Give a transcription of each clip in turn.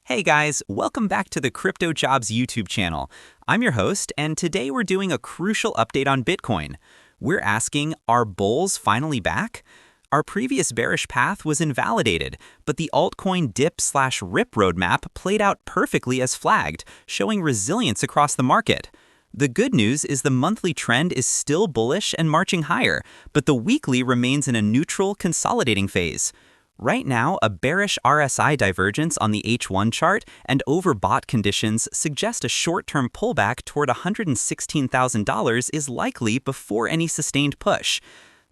Hey guys, welcome back to the CryptoJobs YouTube channel. I'm your host, and today we're doing a crucial update on Bitcoin. We're asking, are bulls finally back? Our previous bearish path was invalidated, but the altcoin dip/rip roadmap played out perfectly as flagged, showing resilience across the market. The good news is the monthly trend is still bullish and marching higher, but the weekly remains in a neutral, consolidating phase. Right now, a bearish RSI divergence on the H1 chart and overbought conditions suggest a short-term pullback toward $116,000 is likely before any sustained push.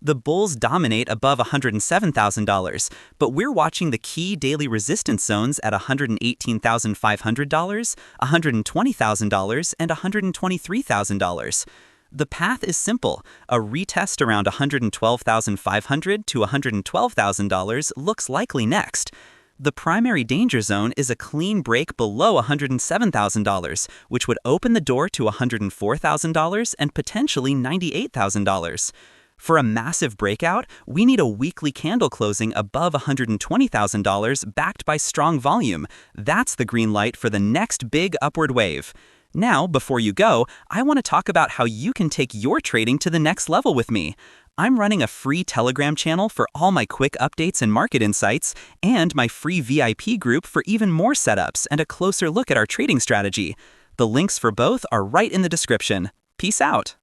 The bulls dominate above $107,000, but we're watching the key daily resistance zones at $118,500, $120,000, and $123,000. The path is simple. A retest around $112,500 to $112,000 looks likely next. The primary danger zone is a clean break below $107,000, which would open the door to $104,000 and potentially $98,000. For a massive breakout, we need a weekly candle closing above $120,000 backed by strong volume. That's the green light for the next big upward wave. Now, before you go, I want to talk about how you can take your trading to the next level with me. I'm running a free Telegram channel for all my quick updates and market insights, and my free VIP group for even more setups and a closer look at our trading strategy. The links for both are right in the description. Peace out.